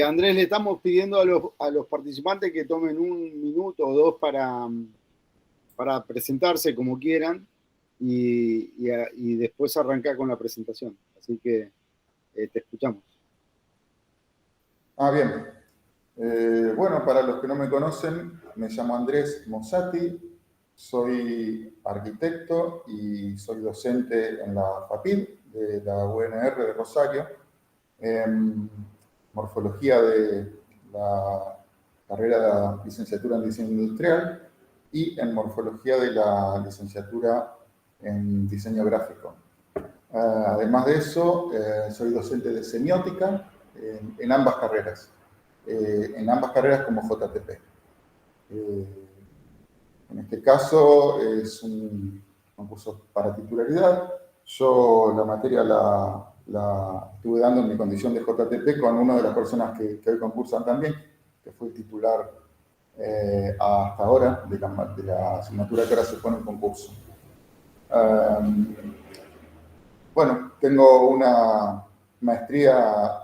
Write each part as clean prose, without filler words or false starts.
Andrés, le estamos pidiendo a los participantes que tomen un minuto o dos para presentarse como quieran y después arrancar con la presentación. Así que te escuchamos. Bien. Bueno, para los que no me conocen, me llamo Andrés Mossati, soy arquitecto y soy docente en la FAPID de la UNR de Rosario, en morfología de la carrera de licenciatura en diseño industrial y en morfología de la licenciatura en diseño gráfico. Además de eso, soy docente de semiótica en ambas carreras. En ambas carreras como JTP. En este caso es un concurso para titularidad. Yo la materia la estuve dando en mi condición de JTP con una de las personas que hoy concursan también, que fue el titular hasta ahora de la asignatura que ahora se pone en concurso. Bueno, tengo una maestría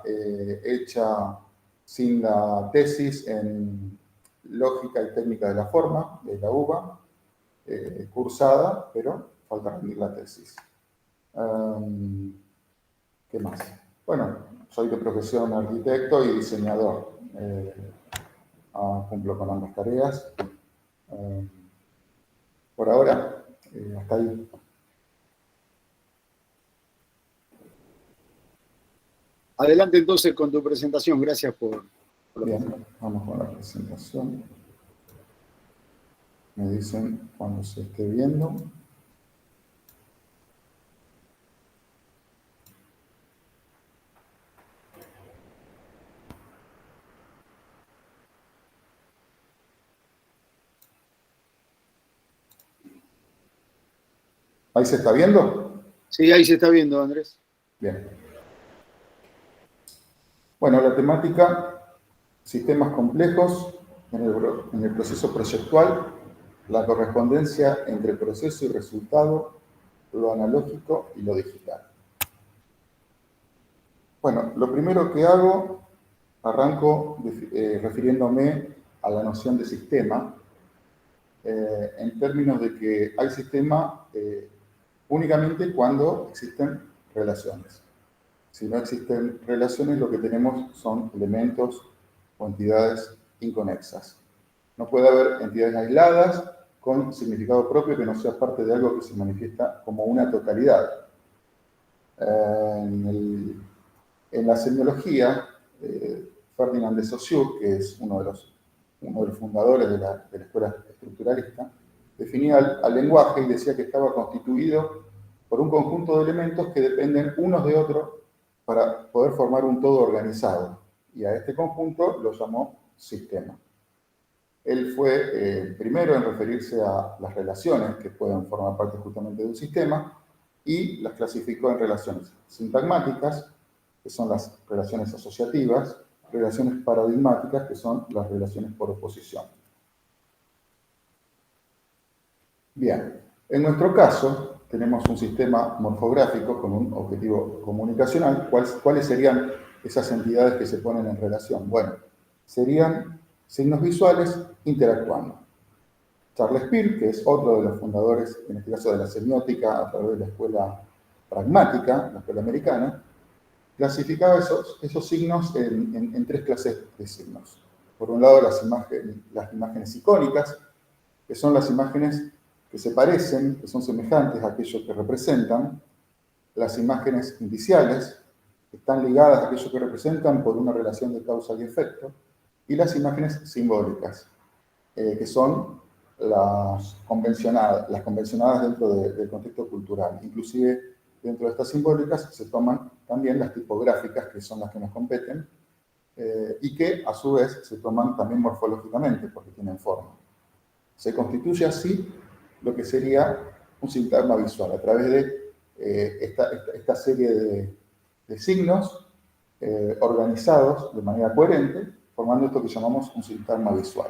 hecha sin la tesis en lógica y técnica de la forma, de la UBA, cursada, pero falta rendir la tesis. ¿Qué más? Bueno, soy de profesión arquitecto y diseñador. Cumplo con ambas tareas. Por ahora, hasta ahí. Adelante entonces con tu presentación. Gracias por Bien, vamos con la presentación. Me dicen cuando se esté viendo. ¿Ahí se está viendo? Sí, ahí se está viendo, Andrés. Bien. Bueno, la temática, sistemas complejos en el proceso proyectual, la correspondencia entre proceso y resultado, lo analógico y lo digital. Bueno, lo primero que hago, arranco refiriéndome a la noción de sistema, en términos de que hay sistema únicamente cuando existen relaciones. Si no existen relaciones, lo que tenemos son elementos o entidades inconexas. No puede haber entidades aisladas con significado propio que no sea parte de algo que se manifiesta como una totalidad. En la semiología, Ferdinand de Saussure, que es uno de los fundadores de la escuela estructuralista, definía al lenguaje y decía que estaba constituido por un conjunto de elementos que dependen unos de otros para poder formar un todo organizado. Y a este conjunto lo llamó sistema. Él fue el primero en referirse a las relaciones que pueden formar parte justamente de un sistema y las clasificó en relaciones sintagmáticas, que son las relaciones asociativas, relaciones paradigmáticas, que son las relaciones por oposición. Bien, en nuestro caso tenemos un sistema morfográfico con un objetivo comunicacional. ¿Cuáles serían esas entidades que se ponen en relación? Bueno, serían signos visuales interactuando. Charles Peirce, que es otro de los fundadores, en este caso de la semiótica, a través de la escuela pragmática, la escuela americana, clasificaba esos signos en tres clases de signos. Por un lado, las imágenes icónicas, que son las imágenes que se parecen, que son semejantes a aquello que representan. Las imágenes indiciales, que están ligadas a aquello que representan por una relación de causa y efecto. Y las imágenes simbólicas, que son las convencionadas dentro del contexto cultural. Inclusive, dentro de estas simbólicas se toman también las tipográficas, que son las que nos competen, y que a su vez se toman también morfológicamente, porque tienen forma. Se constituye así lo que sería un sintagma visual, a través de esta serie de signos organizados de manera coherente, formando esto que llamamos un sintagma visual.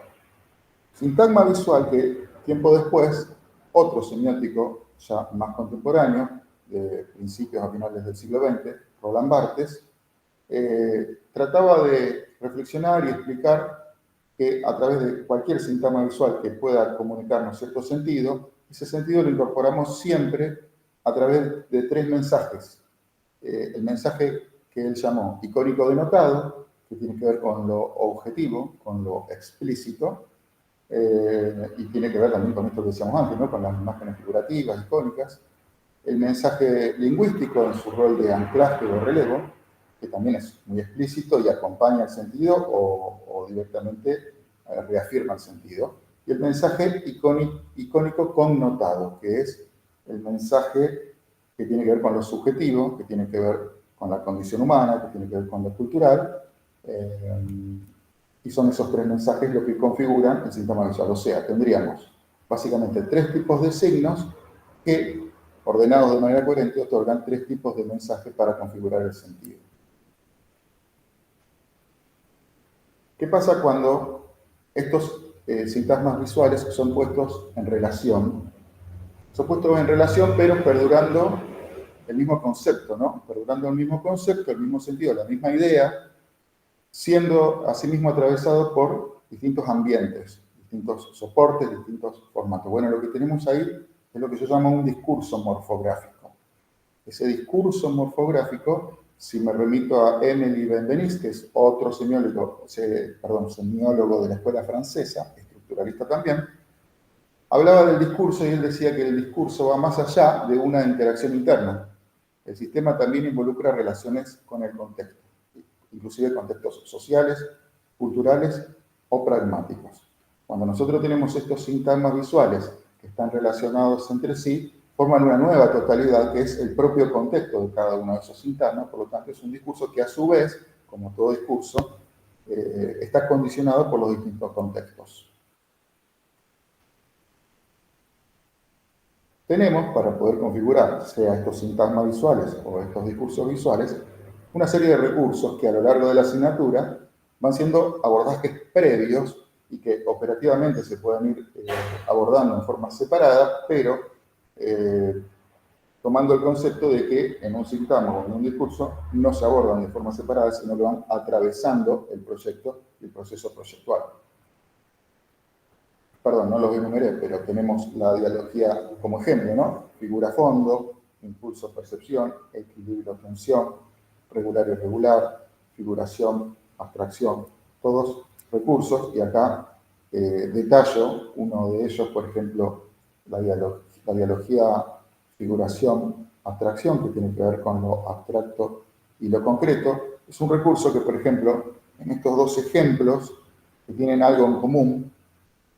Sintagma visual que, tiempo después, otro semiótico ya más contemporáneo, de principios a finales del siglo XX, Roland Barthes, trataba de reflexionar y explicar que a través de cualquier sintagma visual que pueda comunicarnos cierto sentido, ese sentido lo incorporamos siempre a través de 3 mensajes. El mensaje que él llamó icónico denotado, que tiene que ver con lo objetivo, con lo explícito, y tiene que ver también con esto que decíamos antes, ¿no? Con las imágenes figurativas, icónicas. El mensaje lingüístico en su rol de anclaje o relevo, que también es muy explícito y acompaña el sentido o directamente reafirma el sentido. Y el mensaje icónico connotado, que es el mensaje que tiene que ver con lo subjetivo, que tiene que ver con la condición humana, que tiene que ver con lo cultural, y son esos 3 mensajes lo que configuran el sintagma visual. O sea, tendríamos básicamente 3 tipos de signos que, ordenados de manera coherente, otorgan 3 tipos de mensajes para configurar el sentido. ¿Qué pasa cuando estos sintagmas visuales son puestos en relación? Son puestos en relación, pero perdurando el mismo concepto, ¿no? Perdurando el mismo concepto, el mismo sentido, la misma idea, siendo asimismo atravesado por distintos ambientes, distintos soportes, distintos formatos. Bueno, lo que tenemos ahí es lo que yo llamo un discurso morfográfico. Ese discurso morfográfico, si me remito a Émile Benveniste, que es otro semiólogo de la escuela francesa, estructuralista también, hablaba del discurso y él decía que el discurso va más allá de una interacción interna. El sistema también involucra relaciones con el contexto, inclusive contextos sociales, culturales o pragmáticos. Cuando nosotros tenemos estos sintagmas visuales que están relacionados entre sí, forman una nueva totalidad que es el propio contexto de cada uno de esos sintagmas, por lo tanto es un discurso que a su vez, como todo discurso, está condicionado por los distintos contextos. Tenemos, para poder configurar, sea estos sintagmas visuales o estos discursos visuales, una serie de recursos que a lo largo de la asignatura van siendo abordajes previos y que operativamente se pueden ir abordando en forma separada, pero tomando el concepto de que en un sintagma o en un discurso no se abordan de forma separada, sino que van atravesando el proyecto y el proceso proyectual. Perdón, no los enumeré, pero tenemos la dialogía como ejemplo, ¿no? Figura-fondo, impulso-percepción, equilibrio-tensión, regular y irregular, figuración, abstracción, todos recursos, y acá detallo uno de ellos, por ejemplo, la dialogía figuración-abstracción, que tiene que ver con lo abstracto y lo concreto. Es un recurso que, por ejemplo, en estos 2 ejemplos, que tienen algo en común,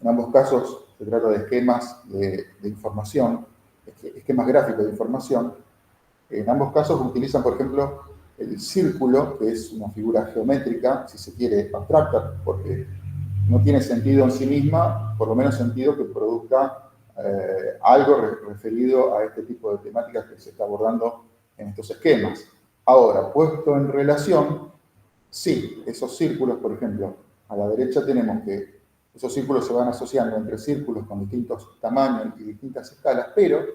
en ambos casos se trata de esquemas de información, esquemas gráficos de información. En ambos casos utilizan, por ejemplo, el círculo, que es una figura geométrica, si se quiere, abstracta, porque no tiene sentido en sí misma, por lo menos sentido que produzca algo referido a este tipo de temáticas que se está abordando en estos esquemas. Ahora, puesto en relación, sí, esos círculos, por ejemplo, a la derecha tenemos que esos círculos se van asociando entre círculos con distintos tamaños y distintas escalas, pero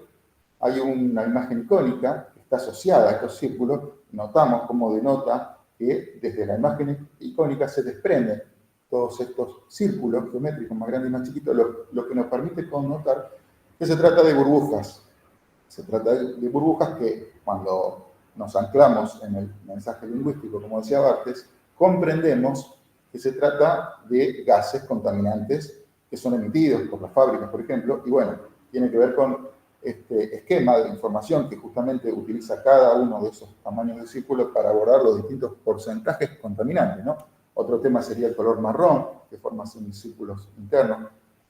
hay una imagen icónica que está asociada a estos círculos. Notamos cómo denota que desde la imagen icónica se desprenden todos estos círculos geométricos más grandes y más chiquitos, lo que nos permite connotar que se trata de burbujas. Se trata de burbujas que, cuando nos anclamos en el mensaje lingüístico, como decía Barthes, comprendemos que se trata de gases contaminantes que son emitidos por las fábricas, por ejemplo, y bueno, tiene que ver con este esquema de información que justamente utiliza cada uno de esos tamaños de círculos para abordar los distintos porcentajes contaminantes, ¿no? Otro tema sería el color marrón, que forma semicírculos internos,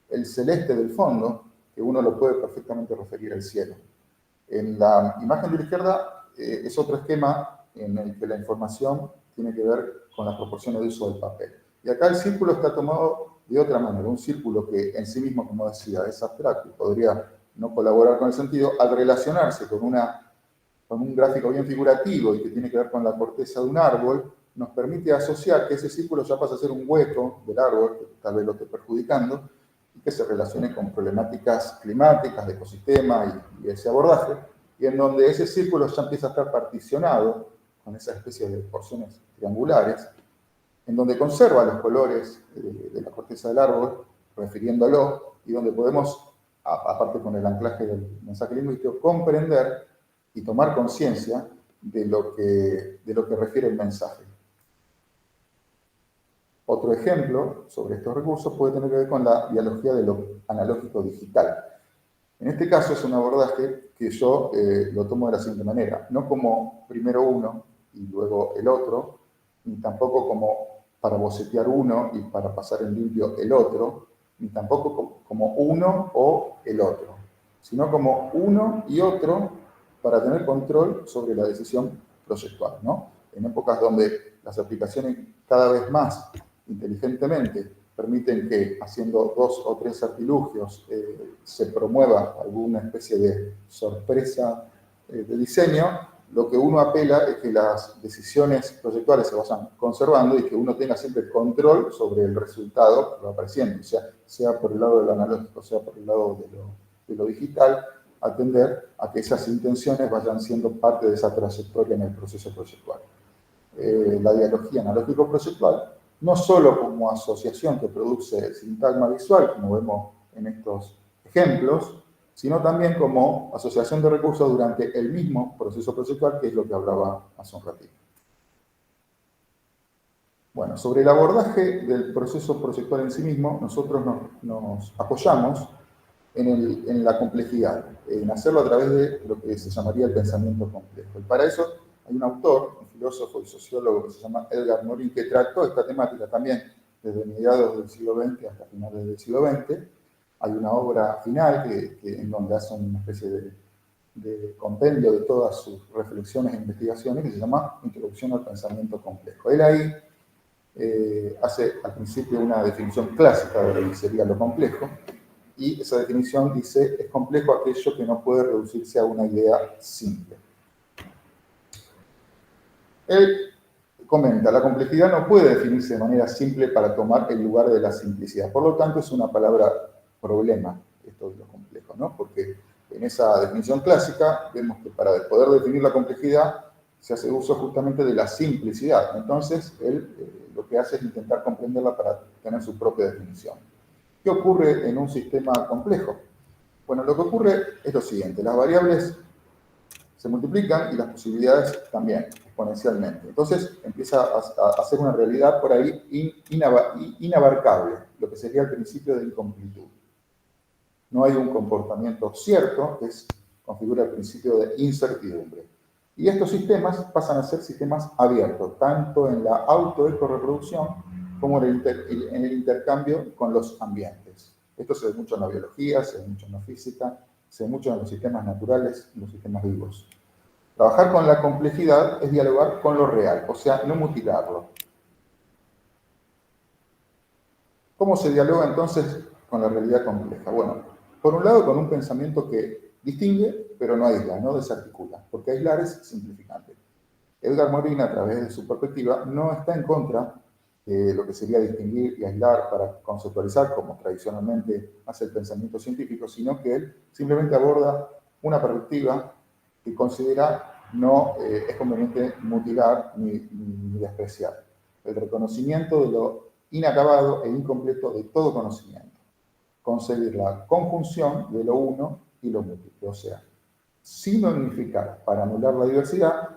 el celeste del fondo, que uno lo puede perfectamente referir al cielo. En la imagen de la izquierda es otro esquema en el que la información tiene que ver con las proporciones de uso del papel. Y acá el círculo está tomado de otra manera, un círculo que en sí mismo, como decía, es abstracto y podría no colaborar con el sentido, al relacionarse con un gráfico bien figurativo y que tiene que ver con la corteza de un árbol, nos permite asociar que ese círculo ya pasa a ser un hueco del árbol, que tal vez lo esté perjudicando, y que se relacione con problemáticas climáticas, de ecosistema y ese abordaje, y en donde ese círculo ya empieza a estar particionado con esa especie de porciones triangulares, en donde conserva los colores de la corteza del árbol, refiriéndolo, y donde podemos, aparte con el anclaje del mensaje lingüístico, comprender y tomar conciencia de lo que refiere el mensaje. Otro ejemplo sobre estos recursos puede tener que ver con la dialogía de lo analógico digital. En este caso es un abordaje que yo lo tomo de la siguiente manera, no como primero uno y luego el otro, ni tampoco como para bocetear uno y para pasar en limpio el otro, ni tampoco como uno o el otro, sino como uno y otro para tener control sobre la decisión proyectual, ¿no? En épocas donde las aplicaciones cada vez más inteligentemente permiten que, haciendo 2 o 3 artilugios, se promueva alguna especie de sorpresa de diseño, lo que uno apela es que las decisiones proyectuales se vayan conservando y que uno tenga siempre control sobre el resultado que va apareciendo, sea por el lado de lo analógico, sea por el lado de lo digital, atender a que esas intenciones vayan siendo parte de esa trayectoria en el proceso proyectual. La dialogía analógico-proyectual, no solo como asociación que produce sintagma visual, como vemos en estos ejemplos, sino también como asociación de recursos durante el mismo proceso proyectual, que es lo que hablaba hace un ratito. Bueno, sobre el abordaje del proceso proyectual en sí mismo, nosotros nos apoyamos en la complejidad, en hacerlo a través de lo que se llamaría el pensamiento complejo. Y para eso hay un autor, un filósofo y sociólogo que se llama Edgar Morin, que trató esta temática también desde mediados del siglo XX hasta finales del siglo XX. Hay una obra final en donde hace una especie de compendio de todas sus reflexiones e investigaciones que se llama Introducción al Pensamiento Complejo. Él ahí hace al principio una definición clásica de lo que sería lo complejo, y esa definición dice, es complejo aquello que no puede reducirse a una idea simple. Él comenta, la complejidad no puede definirse de manera simple para tomar el lugar de la simplicidad. Por lo tanto, es una palabra problema, esto de lo complejo, ¿no? Porque en esa definición clásica vemos que para poder definir la complejidad se hace uso justamente de la simplicidad. Entonces, él lo que hace es intentar comprenderla para tener su propia definición. ¿Qué ocurre en un sistema complejo? Bueno, lo que ocurre es lo siguiente, las variables se multiplican y las posibilidades también, exponencialmente. Entonces empieza a ser una realidad por ahí inabarcable, lo que sería el principio de incompletud. No hay un comportamiento cierto, que configura el principio de incertidumbre. Y estos sistemas pasan a ser sistemas abiertos, tanto en la autoecorreproducción como en el intercambio con los ambientes. Esto se ve mucho en la biología, se ve mucho en la física, se ve mucho en los sistemas naturales, en los sistemas vivos. Trabajar con la complejidad es dialogar con lo real, o sea, no mutilarlo. ¿Cómo se dialoga entonces con la realidad compleja? Bueno, por un lado con un pensamiento que distingue, pero no aísla, no desarticula, porque aislar es simplificante. Edgar Morin, a través de su perspectiva, no está en contra de lo que sería distinguir y aislar para conceptualizar, como tradicionalmente hace el pensamiento científico, sino que él simplemente aborda una perspectiva que considera no es conveniente mutilar ni despreciar. El reconocimiento de lo inacabado e incompleto de todo conocimiento. Concebir la conjunción de lo uno y lo múltiple, o sea, sin unificar para anular la diversidad,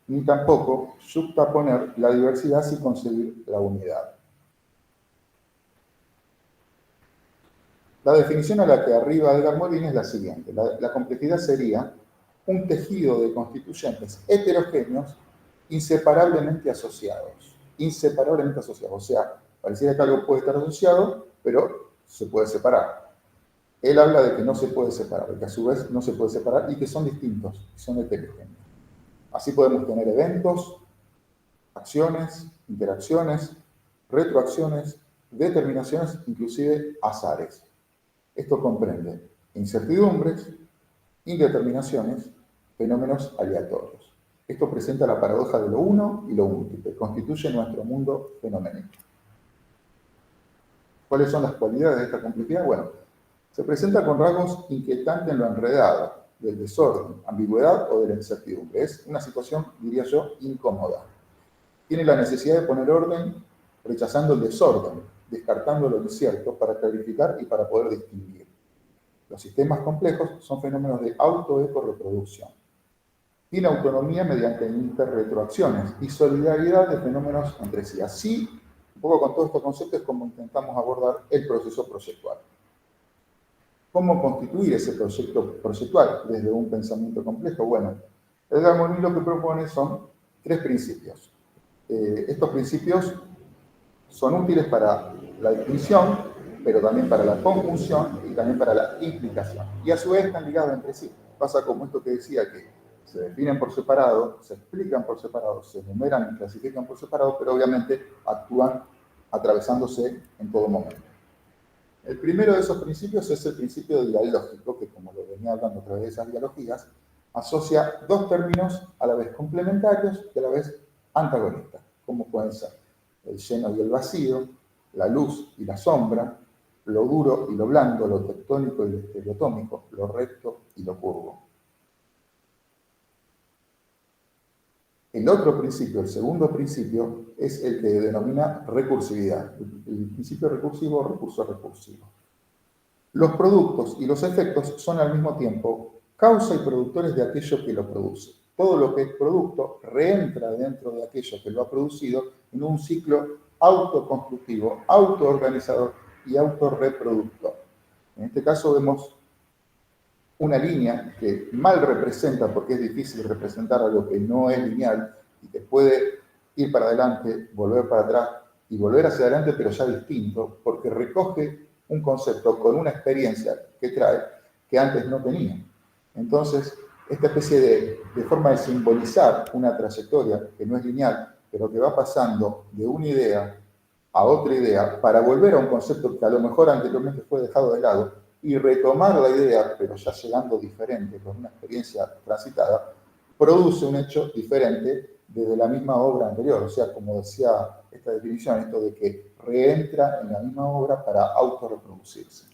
ni tampoco subtaponer la diversidad sin concebir la unidad. La definición a la que arriba Edgar Morin es la siguiente. La complejidad sería un tejido de constituyentes heterogéneos inseparablemente asociados. Inseparablemente asociados. O sea, pareciera que algo puede estar asociado, pero se puede separar. Él habla de que no se puede separar, de que a su vez no se puede separar y que son distintos, son heterogéneos. Así podemos tener eventos, acciones, interacciones, retroacciones, determinaciones, inclusive azares. Esto comprende incertidumbres, indeterminaciones, fenómenos aleatorios. Esto presenta la paradoja de lo uno y lo múltiple, constituye nuestro mundo fenoménico. ¿Cuáles son las cualidades de esta complejidad? Bueno, se presenta con rasgos inquietantes en lo enredado, del desorden, ambigüedad o de la incertidumbre. Es una situación, diría yo, incómoda. Tiene la necesidad de poner orden rechazando el desorden, descartando lo incierto para clarificar y para poder distinguir. Los sistemas complejos son fenómenos de auto-eco-reproducción. Tiene autonomía mediante interretroacciones y solidaridad de fenómenos entre sí. Así, un poco con todos estos conceptos, es como intentamos abordar el proceso proyectual. ¿Cómo constituir ese proyecto proyectual desde un pensamiento complejo? Bueno, Edgar Monod lo que propone son 3 principios. Estos principios son útiles para la definición, pero también para la conjunción y también para la implicación. Y a su vez están ligados entre sí. Pasa como esto que decía, que se definen por separado, se explican por separado, se enumeran y clasifican por separado, pero obviamente actúan atravesándose en todo momento. El primero de esos principios es el principio dialógico, que como lo venía hablando a través de esas dialogías, asocia 2 términos a la vez complementarios y a la vez antagonistas, como pueden ser el lleno y el vacío, la luz y la sombra, lo duro y lo blando, lo tectónico y lo estereotómico, lo recto y lo curvo. El otro principio, el segundo principio, es el que denomina recursividad. El principio recursivo o recurso recursivo. Los productos y los efectos son al mismo tiempo causa y productores de aquello que lo produce. Todo lo que es producto reentra dentro de aquello que lo ha producido en un ciclo autoconstructivo, autoorganizador y autorreproductor. En este caso vemos una línea que mal representa, porque es difícil representar algo que no es lineal y que puede ir para adelante, volver para atrás y volver hacia adelante, pero ya distinto, porque recoge un concepto con una experiencia que trae que antes no tenía. Entonces, esta especie de forma de simbolizar una trayectoria que no es lineal, pero que va pasando de una idea a otra idea para volver a un concepto que a lo mejor anteriormente fue dejado de lado y retomar la idea, pero ya llegando diferente, con una experiencia transitada, produce un hecho diferente desde la misma obra anterior. O sea, como decía esta definición, esto de que reentra en la misma obra para autorreproducirse.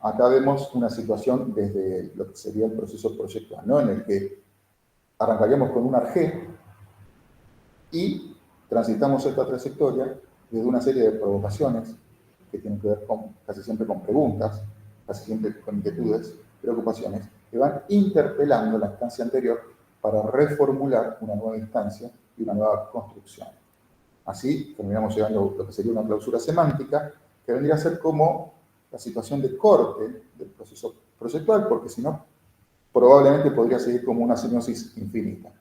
Acá vemos una situación desde lo que sería el proceso proyectual, ¿no? En el que arrancaríamos con un arjé y transitamos esta trayectoria desde una serie de provocaciones que tienen que ver casi siempre con preguntas, casi siempre con inquietudes, preocupaciones, que van interpelando la instancia anterior para reformular una nueva instancia y una nueva construcción. Así terminamos llegando a lo que sería una clausura semántica, que vendría a ser como la situación de corte del proceso proyectual, porque si no, probablemente podría seguir como una semiosis infinita.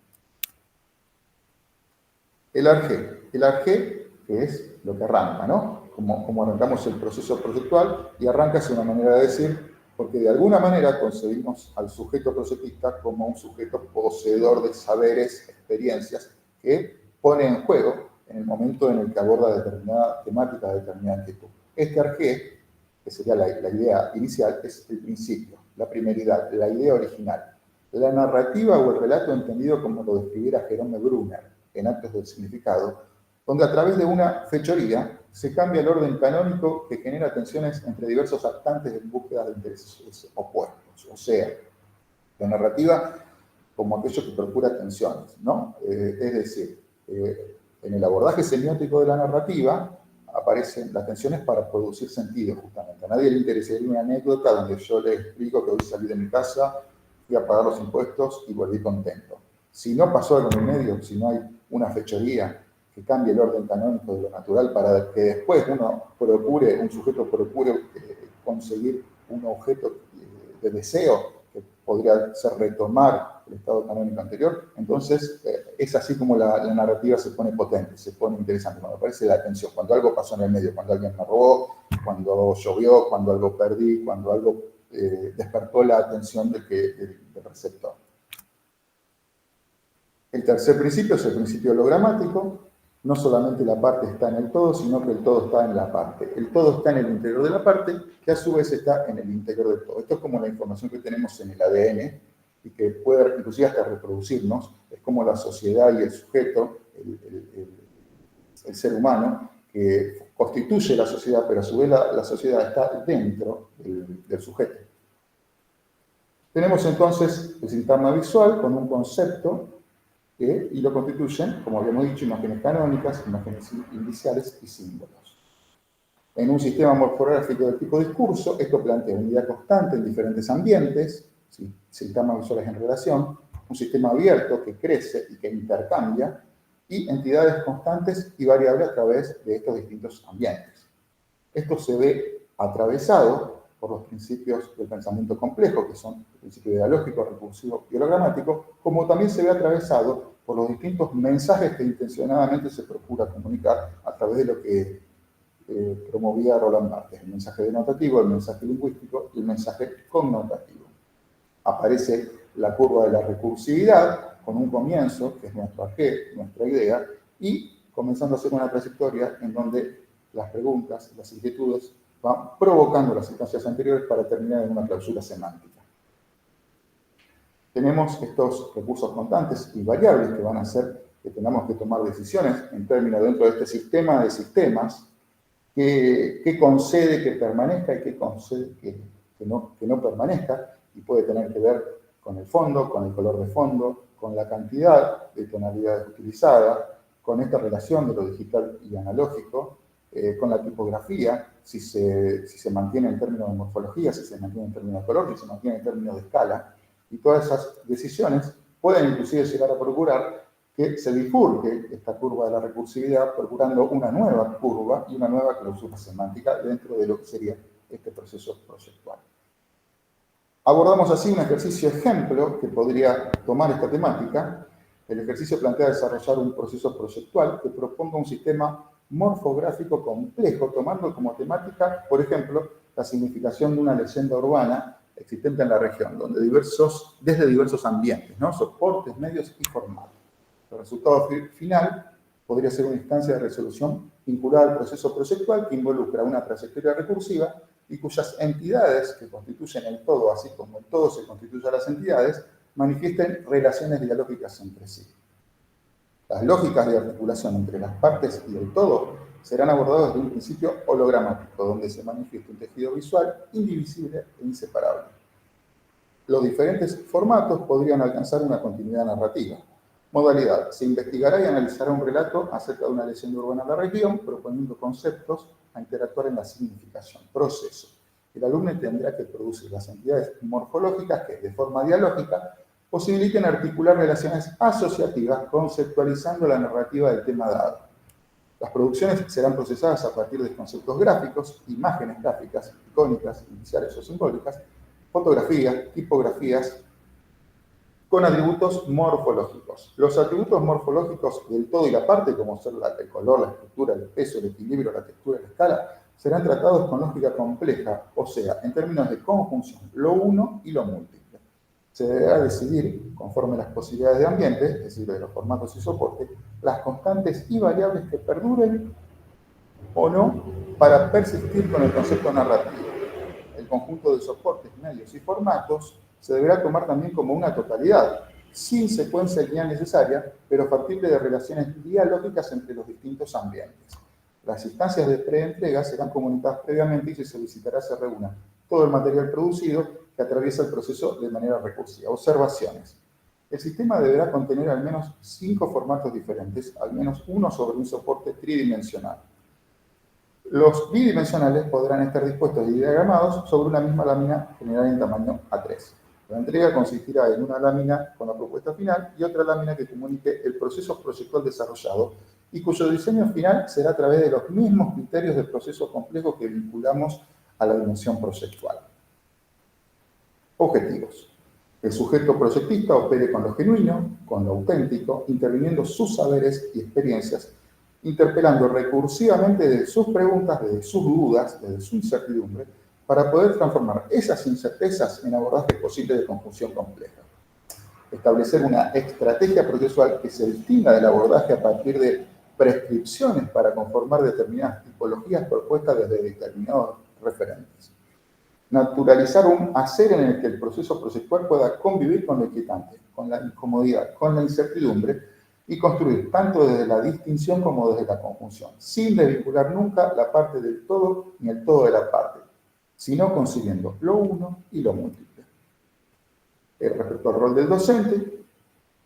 El arjé. El arjé, que es lo que arranca, ¿no? Como arrancamos el proceso proyectual, y arranca es una manera de decir, porque de alguna manera concebimos al sujeto proyectista como un sujeto poseedor de saberes, experiencias, que pone en juego en el momento en el que aborda determinada temática, determinada inquietud. Este arjé, que sería la idea inicial, es el principio, la primeridad, la idea original. La narrativa o el relato entendido como lo describiera Jerome Brunner en Actos del Significado, donde a través de una fechoría se cambia el orden canónico que genera tensiones entre diversos actantes en búsqueda de intereses opuestos. O sea, la narrativa como aquello que procura tensiones, ¿no? Es decir, en el abordaje semiótico de la narrativa aparecen las tensiones para producir sentido, justamente. A nadie le interesaría una anécdota donde yo le explico que hoy salí de mi casa, fui a pagar los impuestos y volví contento. Si no pasó algo en el medio, si no hay una fechoría que cambie el orden canónico de lo natural para que después un sujeto procure conseguir un objeto de deseo que podría ser retomar el estado canónico anterior, entonces es así como la narrativa se pone potente, se pone interesante, cuando aparece la atención, cuando algo pasó en el medio, cuando alguien me robó, cuando llovió, cuando algo perdí, cuando algo despertó la atención del receptor. El tercer principio es el principio logramático. No solamente la parte está en el todo, sino que el todo está en la parte. El todo está en el interior de la parte, que a su vez está en el interior del todo. Esto es como la información que tenemos en el ADN y que puede inclusive hasta reproducirnos. Es como la sociedad y el sujeto, el ser humano, que constituye la sociedad, pero a su vez la sociedad está dentro del sujeto. Tenemos entonces el sintagma visual con un concepto y lo constituyen, como habíamos dicho, imágenes canónicas, imágenes indiciales y símbolos. En un sistema morfográfico de tipo discurso, esto plantea unidad constante en diferentes ambientes, ¿sí? Sistemas visuales en relación, un sistema abierto que crece y que intercambia, y entidades constantes y variables a través de estos distintos ambientes. Esto se ve atravesado por los principios del pensamiento complejo, que son el principio dialógico, recursivo y hologramático, como también se ve atravesado por los distintos mensajes que intencionadamente se procura comunicar a través de lo que promovía Roland Barthes, el mensaje denotativo, el mensaje lingüístico y el mensaje connotativo. Aparece la curva de la recursividad con un comienzo, que es nuestra G, nuestra idea, y comenzando a hacer una trayectoria en donde las preguntas, las inquietudes van provocando las instancias anteriores para terminar en una clausura semántica. Tenemos estos recursos constantes y variables que van a hacer que tengamos que tomar decisiones en términos dentro de este sistema de sistemas que concede que permanezca y que concede que no permanezca, y puede tener que ver con el fondo, con el color de fondo, con la cantidad de tonalidades utilizadas, con esta relación de lo digital y analógico, con la tipografía, si se mantiene en términos de morfología, si se mantiene en términos de color, si se mantiene en términos de escala, y todas esas decisiones pueden inclusive llegar a procurar que se bifurque esta curva de la recursividad, procurando una nueva curva y una nueva clausura semántica dentro de lo que sería este proceso proyectual. Abordamos así un ejercicio ejemplo que podría tomar esta temática. El ejercicio plantea desarrollar un proceso proyectual que proponga un sistema morfográfico complejo, tomando como temática, por ejemplo, la significación de una leyenda urbana existente en la región, donde desde diversos ambientes, ¿no? Soportes, medios y formatos. El resultado final podría ser una instancia de resolución vinculada al proceso proyectual que involucra una trayectoria recursiva y cuyas entidades que constituyen el todo, así como el todo se constituye a las entidades, manifiesten relaciones dialógicas entre sí. Las lógicas de articulación entre las partes y el todo serán abordadas desde un principio hologramático, donde se manifiesta un tejido visual indivisible e inseparable. Los diferentes formatos podrían alcanzar una continuidad narrativa. Modalidad: se investigará y analizará un relato acerca de una leyenda urbana en la región, proponiendo conceptos a interactuar en la significación. Proceso: el alumno tendrá que producir las entidades morfológicas que, de forma dialógica, posibiliten articular relaciones asociativas, conceptualizando la narrativa del tema dado. Las producciones serán procesadas a partir de conceptos gráficos, imágenes gráficas, icónicas, iniciales o simbólicas, fotografías, tipografías, con atributos morfológicos. Los atributos morfológicos del todo y la parte, como ser el color, la estructura, el peso, el equilibrio, la textura y la escala, serán tratados con lógica compleja, o sea, en términos de conjunción, lo uno y lo múltiple. Se deberá decidir, conforme las posibilidades de ambiente, es decir, de los formatos y soportes, las constantes y variables que perduren o no para persistir con el concepto narrativo. El conjunto de soportes, medios y formatos se deberá tomar también como una totalidad, sin secuencia lineal necesaria, pero factible de relaciones dialógicas entre los distintos ambientes. Las instancias de preentrega serán comunicadas previamente y se solicitará se reúna todo el material producido que atraviesa el proceso de manera recursiva. Observaciones: el sistema deberá contener al menos 5 formatos diferentes, al menos uno sobre un soporte tridimensional. Los bidimensionales podrán estar dispuestos y diagramados sobre una misma lámina general en tamaño A3. La entrega consistirá en una lámina con la propuesta final y otra lámina que comunique el proceso proyectual desarrollado y cuyo diseño final será a través de los mismos criterios del proceso complejo que vinculamos a la dimensión proyectual. Objetivos: el sujeto proyectista opere con lo genuino, con lo auténtico, interviniendo sus saberes y experiencias, interpelando recursivamente desde sus preguntas, desde sus dudas, desde su incertidumbre, para poder transformar esas incertezas en abordajes posibles de conjunción compleja. Establecer una estrategia procesual que se distinga del abordaje a partir de prescripciones para conformar determinadas tipologías propuestas desde determinados referentes. Naturalizar un hacer en el que el proceso procesual pueda convivir con lo inquietante, con la incomodidad, con la incertidumbre, y construir tanto desde la distinción como desde la conjunción, sin desvincular nunca la parte del todo ni el todo de la parte, sino consiguiendo lo uno y lo múltiple. Respecto al rol del docente,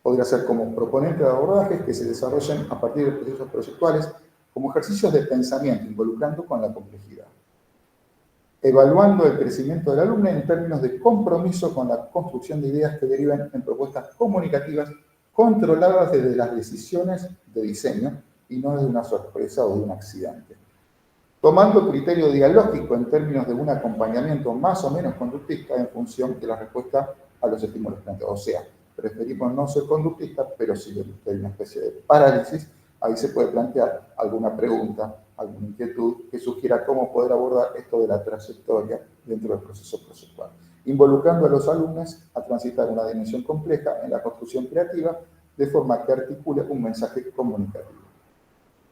Podría ser como proponente de abordajes que se desarrollen a partir de procesos proyectuales como ejercicios de pensamiento, involucrando con la complejidad. Evaluando el crecimiento del alumno en términos de compromiso con la construcción de ideas que deriven en propuestas comunicativas controladas desde las decisiones de diseño y no desde una sorpresa o de un accidente. Tomando criterio dialógico en términos de un acompañamiento más o menos conductista en función de la respuesta a los estímulos planteados. O sea, preferimos no ser conductistas, pero si hay una especie de parálisis, ahí se puede plantear alguna pregunta, alguna inquietud que sugiera cómo poder abordar esto de la trayectoria dentro del proceso procesual, involucrando a los alumnos a transitar una dimensión compleja en la construcción creativa de forma que articule un mensaje comunicativo.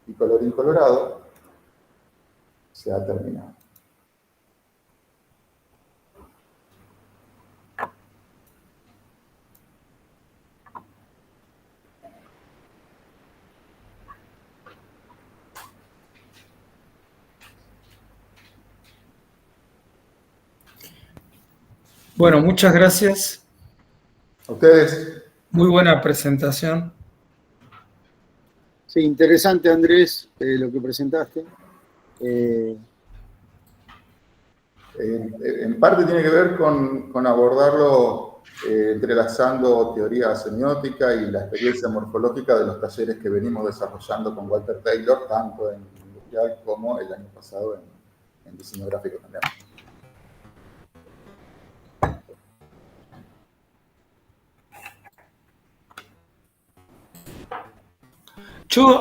Y colorín colorado, se ha terminado. Bueno, muchas gracias. ¿A ustedes? Muy buena presentación. Sí, interesante, Andrés, lo que presentaste. En parte tiene que ver con abordarlo entrelazando teoría semiótica y la experiencia morfológica de los talleres que venimos desarrollando con Walter Taylor, tanto en industrial como el año pasado en diseño gráfico también.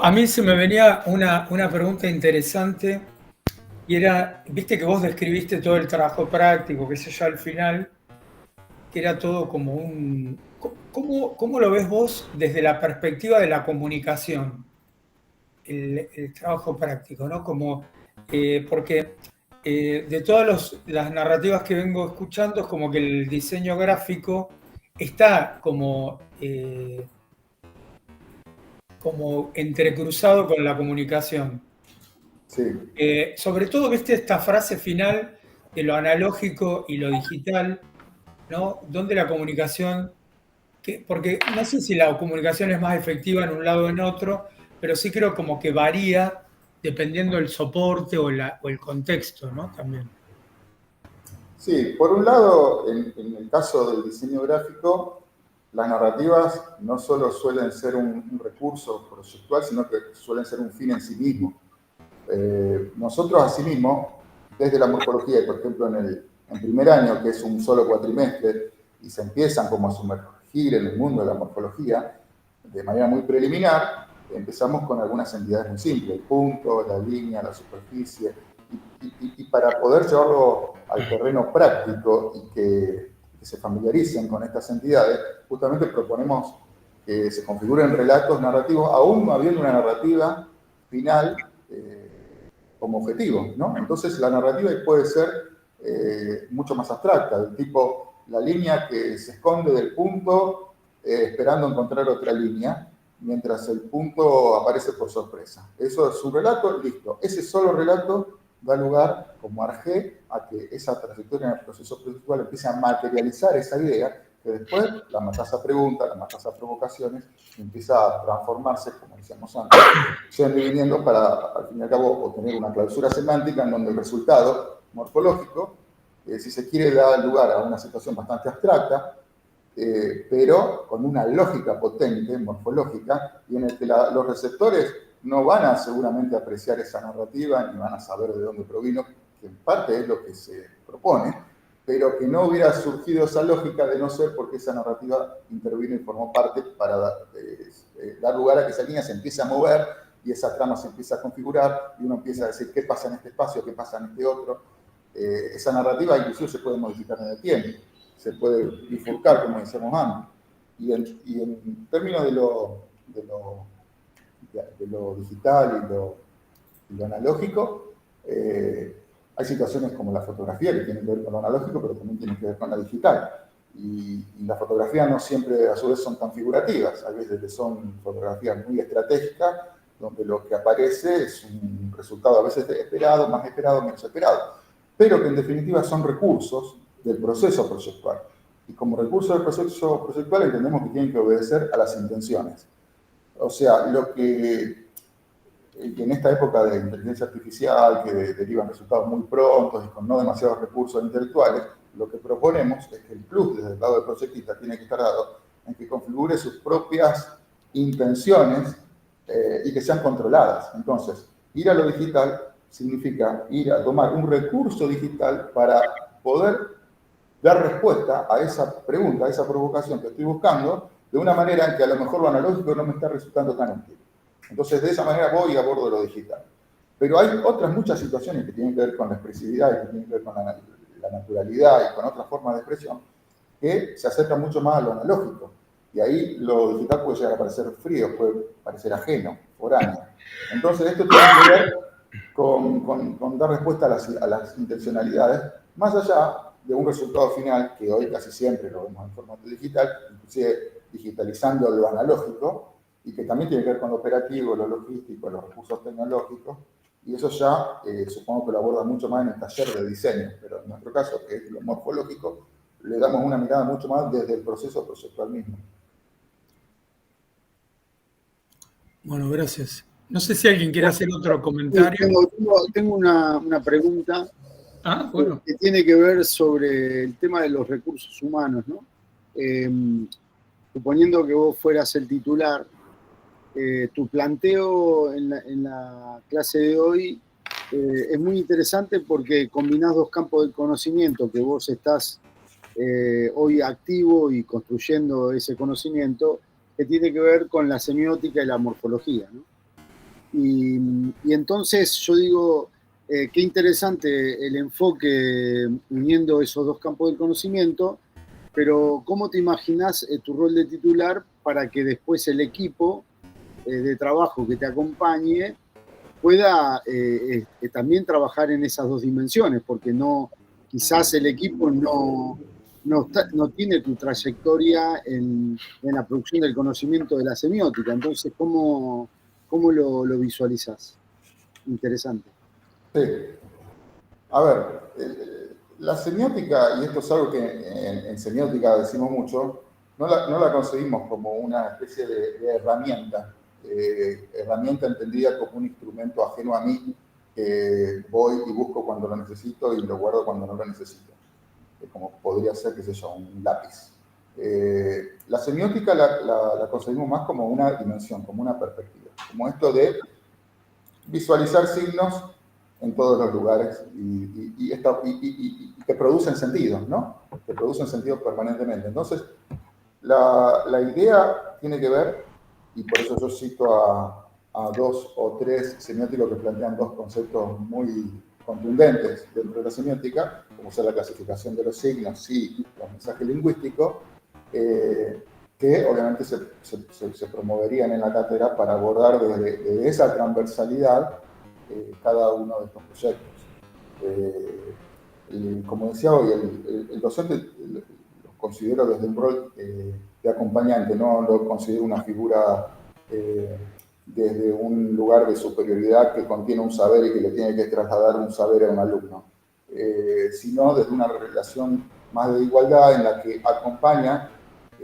A mí se me venía una pregunta interesante y era, viste que vos describiste todo el trabajo práctico, que sé yo, al final, que era todo como un... ¿Cómo lo ves vos desde la perspectiva de la comunicación? El trabajo práctico, ¿no? Porque de todas las narrativas que vengo escuchando es como que el diseño gráfico está como entrecruzado con la comunicación. Sí. Sobre todo, viste esta frase final de lo analógico y lo digital, ¿no? Donde la comunicación, porque no sé si la comunicación es más efectiva en un lado o en otro, pero sí creo como que varía dependiendo del soporte o el contexto, ¿no? También. Sí, por un lado, en el caso del diseño gráfico, las narrativas no solo suelen ser un recurso proyectual, sino que suelen ser un fin en sí mismo. Nosotros, asimismo, desde la morfología, y por ejemplo en primer año, que es un solo cuatrimestre, y se empiezan como a sumergir en el mundo de la morfología, de manera muy preliminar, empezamos con algunas entidades muy simples, el punto, la línea, la superficie, y para poder llevarlo al terreno práctico y que se familiaricen con estas entidades, justamente proponemos que se configuren relatos narrativos, aún no habiendo una narrativa final como objetivo, ¿no? Entonces la narrativa puede ser mucho más abstracta, del tipo la línea que se esconde del punto esperando encontrar otra línea, mientras el punto aparece por sorpresa. Eso es un relato, listo. Ese solo relato da lugar, como arjé, a que esa trayectoria en el proceso procesual empiece a materializar esa idea, que después la matás a preguntas, la matás a provocaciones, y empieza a transformarse, como decíamos antes, yendo y viniendo para, al fin y al cabo, obtener una clausura semántica en donde el resultado morfológico, si se quiere, da lugar a una situación bastante abstracta, pero con una lógica potente, morfológica, y en el que los receptores no van a seguramente apreciar esa narrativa, ni van a saber de dónde provino, que en parte es lo que se propone, pero que no hubiera surgido esa lógica de no ser porque esa narrativa intervino y formó parte para dar lugar a que esa línea se empiece a mover y esa trama se empieza a configurar y uno empieza a decir qué pasa en este espacio, qué pasa en este otro. Esa narrativa incluso se puede modificar en el tiempo, se puede bifurcar, como decíamos antes. Y en términos de lo digital y lo analógico, hay situaciones como la fotografía que tienen que ver con lo analógico, pero también tienen que ver con la digital. Y las fotografías no siempre, a su vez, son tan figurativas. A veces son fotografías muy estratégicas, donde lo que aparece es un resultado a veces esperado, menos esperado, pero que en definitiva son recursos del proceso proyectual. Y como recurso del proceso proyectual entendemos que tienen que obedecer a las intenciones. O sea, lo que en esta época de inteligencia artificial, que derivan resultados muy prontos y con no demasiados recursos intelectuales, lo que proponemos es que el plus desde el lado del proyectista tiene que estar dado en que configure sus propias intenciones y que sean controladas. Entonces, ir a lo digital significa ir a tomar un recurso digital para poder dar respuesta a esa pregunta, a esa provocación que estoy buscando, de una manera en que a lo mejor lo analógico no me está resultando tan útil. Entonces, de esa manera voy y abordo lo digital. Pero hay otras muchas situaciones que tienen que ver con la expresividad y que tienen que ver con la naturalidad y con otras formas de expresión que se acercan mucho más a lo analógico. Y ahí lo digital puede llegar a parecer frío, puede parecer ajeno, foráneo. Entonces, esto tiene que ver con dar respuesta a las intencionalidades, más allá de un resultado final que hoy casi siempre lo vemos en formato digital, inclusive digitalizando lo analógico, y que también tiene que ver con lo operativo, lo logístico, los recursos tecnológicos, y eso ya supongo que lo aborda mucho más en el taller de diseño, pero en nuestro caso, que es lo morfológico, le damos una mirada mucho más desde el proceso proyectual mismo. Bueno, gracias. No sé si alguien quiere hacer otro comentario. Tengo una pregunta Bueno. que tiene que ver sobre el tema de los recursos humanos, ¿no? Suponiendo que vos fueras el titular, tu planteo en la clase de hoy es muy interesante porque combinás dos campos del conocimiento que vos estás hoy activo y construyendo ese conocimiento que tiene que ver con la semiótica y la morfología, ¿no? Y entonces yo digo, qué interesante el enfoque uniendo esos dos campos del conocimiento, pero ¿cómo te imaginas tu rol de titular para que después el equipo de trabajo que te acompañe pueda también trabajar en esas dos dimensiones? Porque quizás el equipo no tiene tu trayectoria en la producción del conocimiento de la semiótica. Entonces, ¿cómo lo visualizas? Interesante. Sí. A ver, la semiótica, y esto es algo que en semiótica decimos mucho, no la concebimos como una especie de herramienta, herramienta entendida como un instrumento ajeno a mí, que voy y busco cuando lo necesito y lo guardo cuando no lo necesito, como podría ser, qué sé yo, un lápiz. La semiótica la concebimos más como una dimensión, como una perspectiva, como esto de visualizar signos en todos los lugares y que producen sentidos, ¿no? Que producen sentidos permanentemente. Entonces, la idea tiene que ver, y por eso yo cito a dos o tres semióticos que plantean dos conceptos muy contundentes dentro de la semiótica, como sea la clasificación de los signos y los mensajes lingüísticos, que obviamente se promoverían en la cátedra para abordar desde esa transversalidad cada uno de estos proyectos. Como decía hoy, el docente lo considero desde un rol de acompañante, no lo considero una figura desde un lugar de superioridad que contiene un saber y que le tiene que trasladar un saber a un alumno, sino desde una relación más de igualdad en la que acompaña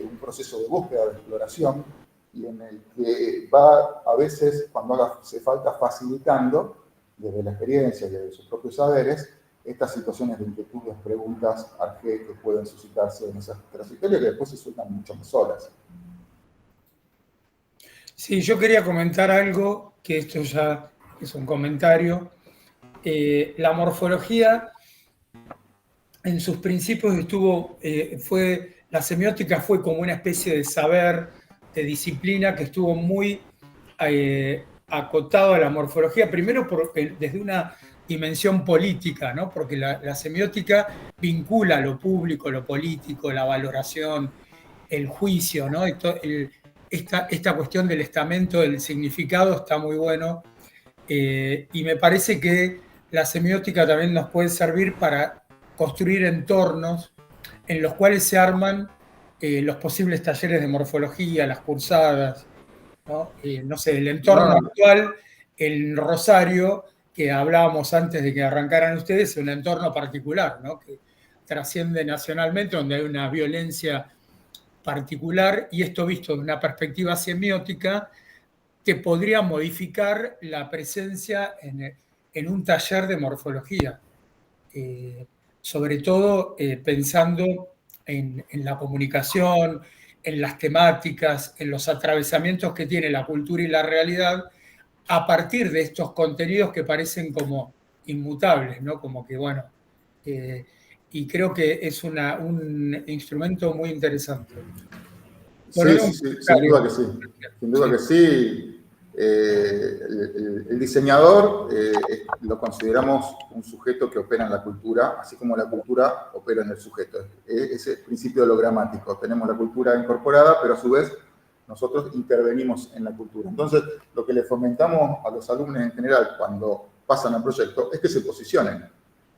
un proceso de búsqueda, de exploración, y en el que va a veces, cuando hace falta, facilitando desde la experiencia y desde sus propios saberes estas situaciones de inquietudes, preguntas, que pueden suscitarse en esas trayectorias que después se sueltan mucho más solas. Sí, yo quería comentar algo, que esto ya es un comentario. La morfología, en sus principios la semiótica fue como una especie de saber, de disciplina que estuvo muy acotado a la morfología, primero desde una dimensión política, ¿no? Porque la semiótica vincula lo público, lo político, la valoración, el juicio, ¿no? Esta cuestión del estamento, del significado está muy bueno, y me parece que la semiótica también nos puede servir para construir entornos en los cuales se arman los posibles talleres de morfología, las cursadas, ¿no? No sé, el entorno actual, el Rosario, que hablábamos antes de que arrancaran ustedes, es un entorno particular, ¿no? Que trasciende nacionalmente, donde hay una violencia particular, y esto visto de una perspectiva semiótica, que podría modificar la presencia en un taller de morfología, sobre todo pensando en la comunicación, en las temáticas, en los atravesamientos que tiene la cultura y la realidad a partir de estos contenidos que parecen como inmutables, ¿no? Como que, bueno, y creo que es un instrumento muy interesante. Bueno, sí, sin duda que sí. Sin duda que sí. El diseñador lo consideramos un sujeto que opera en la cultura, así como la cultura opera en el sujeto. Ese principio hologramático. Tenemos la cultura incorporada, pero a su vez nosotros intervenimos en la cultura. Entonces, lo que le fomentamos a los alumnos en general cuando pasan al proyecto es que se posicionen,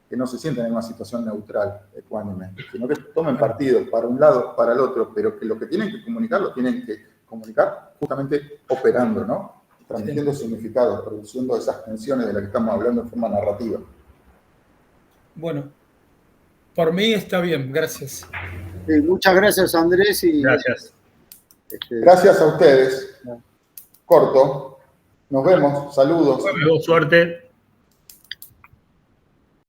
que no se sientan en una situación neutral, ecuánime, sino que tomen partido para un lado, para el otro, pero que lo que tienen que comunicar, lo tienen que comunicar justamente operando, ¿no? Transmitiendo significados, produciendo esas tensiones de las que estamos hablando en forma narrativa. Bueno, por mí está bien, gracias. Muchas gracias, Andrés. Y, gracias. Gracias a ustedes. Corto. Nos vemos. Saludos. Suerte.